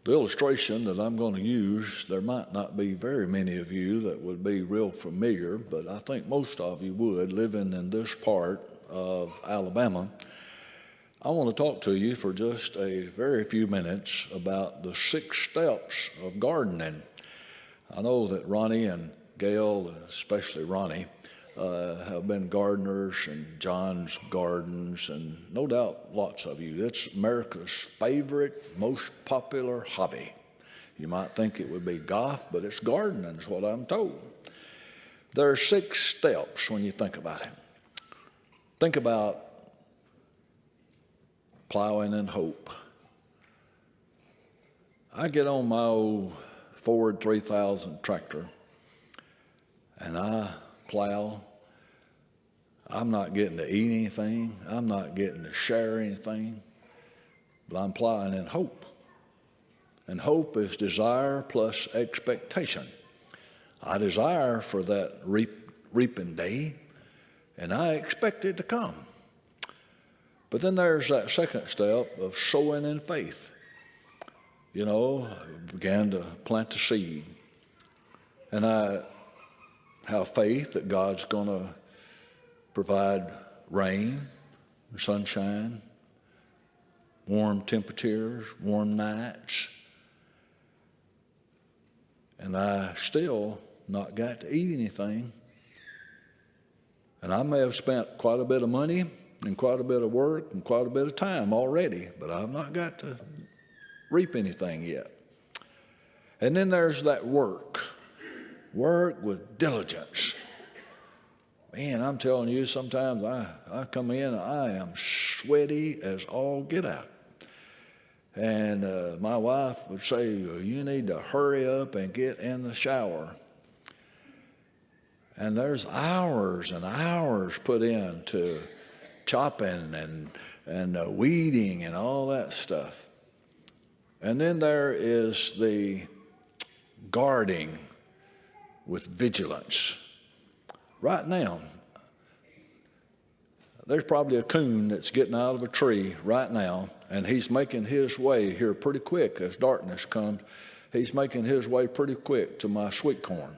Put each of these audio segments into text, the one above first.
The illustration that I'm going to use, there might not be very many of you that would be real familiar, but I think most of you would, living in this part of Alabama. I want to talk to you for just a very few minutes about the 6 steps of gardening. I know that Ronnie and Gail, especially Ronnie, have been gardeners in John's Gardens, and no doubt lots of you. It's America's favorite, most popular hobby. You might think it would be golf, but it's gardening is what I'm told. There are 6 steps when you think about it. Think about plowing in hope. I get on my old Ford 3000 tractor and I plow. I'm not getting to eat anything. I'm not getting to share anything, but I'm plowing in hope. And hope is desire plus expectation. I desire for that reaping day, and I expect it to come. But then there's that second step of sowing in faith. You know, I began to plant the seed. And I have faith that God's going to provide rain, sunshine, warm temperatures, warm nights. And I still not got to eat anything. And I may have spent quite a bit of money and quite a bit of work and quite a bit of time already, but I've not got to reap anything yet. And then there's that work with diligence. Man, I'm telling you, sometimes I come in and I am sweaty as all get out. And my wife would say, you need to hurry up and get in the shower. And there's hours and hours put into chopping and weeding and all that stuff. And then there is the guarding with vigilance. Right now, there's probably a coon that's getting out of a tree right now, and he's making his way here pretty quick as darkness comes. He's making his way pretty quick to my sweet corn.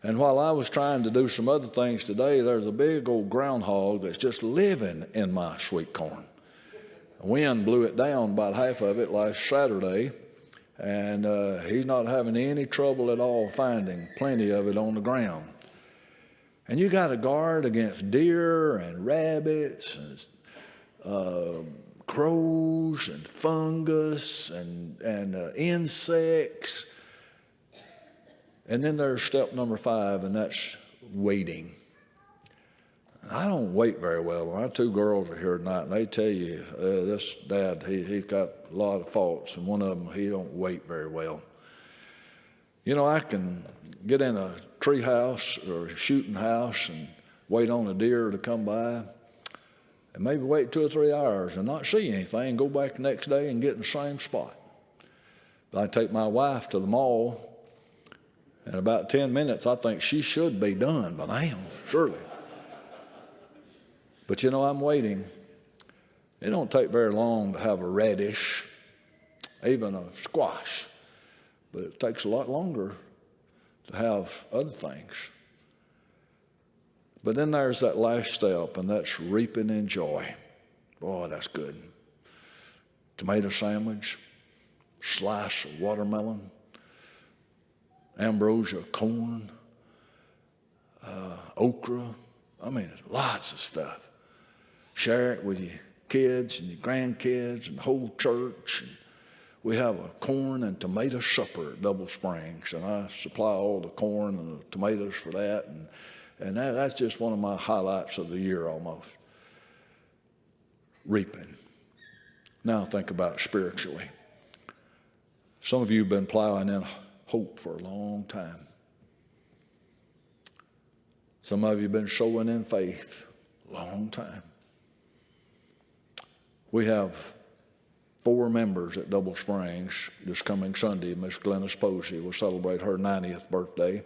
And while I was trying to do some other things today, there's a big old groundhog that's just living in my sweet corn. The wind blew it down about half of it last Saturday, and he's not having any trouble at all finding plenty of it on the ground. And you got to guard against deer and rabbits and crows and fungus and insects. And then there's step number 5, and that's waiting. I don't wait very well. My 2 girls are here tonight, and they tell you, this dad, he's got a lot of faults, and one of them, he don't wait very well. You know, I can get in a tree house or a shooting house and wait on a deer to come by, and maybe wait 2 or 3 hours and not see anything, go back the next day and get in the same spot. But I take my wife to the mall, in about 10 minutes, I think she should be done by now, surely. But you know, I'm waiting. It don't take very long to have a radish, even a squash, but it takes a lot longer to have other things. But then there's that last step, and that's reaping in joy. Boy, that's good. Tomato sandwich, slice of watermelon, ambrosia corn, okra. I mean, lots of stuff. Share it with your kids and your grandkids and the whole church. And we have a corn and tomato supper at Double Springs, and I supply all the corn and the tomatoes for that. And that's just one of my highlights of the year almost. Reaping. Now think about it spiritually. Some of you have been plowing in hope for a long time. Some of you have been sowing in faith a long time. We have 4 members at Double Springs this coming Sunday. Miss Glennis Posey will celebrate her 90th birthday.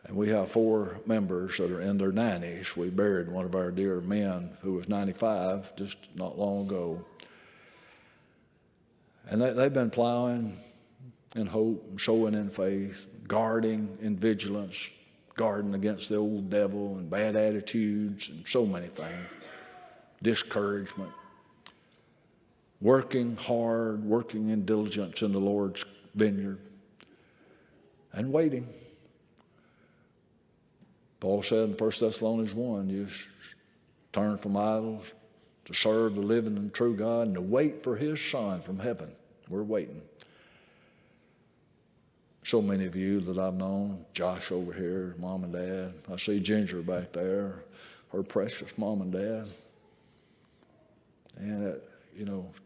And we have 4 members that are in their 90s. We buried one of our dear men who was 95 just not long ago. And they've been plowing in hope and sowing in faith, guarding in vigilance, guarding against the old devil and bad attitudes and so many things, discouragement, working hard, working in diligence in the Lord's vineyard, and waiting. Paul said in 1 Thessalonians 1, you turn from idols to serve the living and true God and to wait for his Son from heaven. We're waiting. So many of you that I've known, Josh over here, mom and dad. I see Ginger back there, her precious mom and dad. And,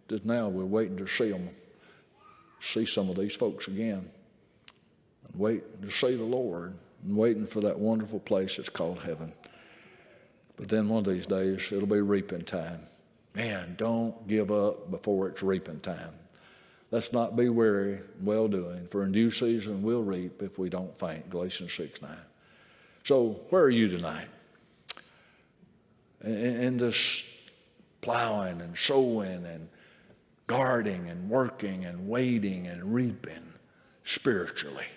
just now we're waiting to see some of these folks again. And waiting to see the Lord and waiting for that wonderful place that's called heaven. But then one of these days, it'll be reaping time. Man, don't give up before it's reaping time. Let's not be weary in well-doing, for in due season we'll reap if we don't faint, Galatians 6:9. So where are you tonight? In this plowing and sowing and guarding and working and waiting and reaping spiritually.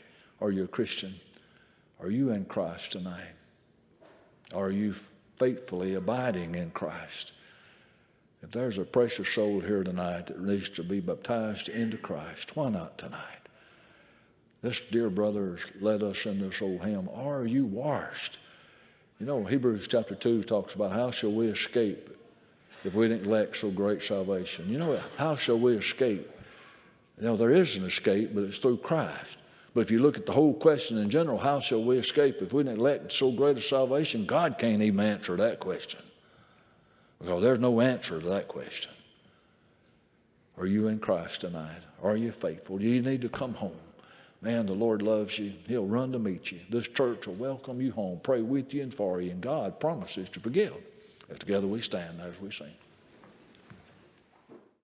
Are you a Christian? Are you in Christ tonight? Are you faithfully abiding in Christ? If there's a precious soul here tonight that needs to be baptized into Christ, why not tonight? This dear brother has led us in this old hymn, Are You Washed? Hebrews chapter 2 talks about how shall we escape if we neglect so great salvation. How shall we escape? There is an escape, but it's through Christ. But if you look at the whole question in general, how shall we escape if we neglect so great a salvation? God can't even answer that question. Because there's no answer to that question. Are you in Christ tonight? Are you faithful? Do you need to come home? Man, the Lord loves you. He'll run to meet you. This church will welcome you home, pray with you and for you, and God promises to forgive. As together we stand as we sing.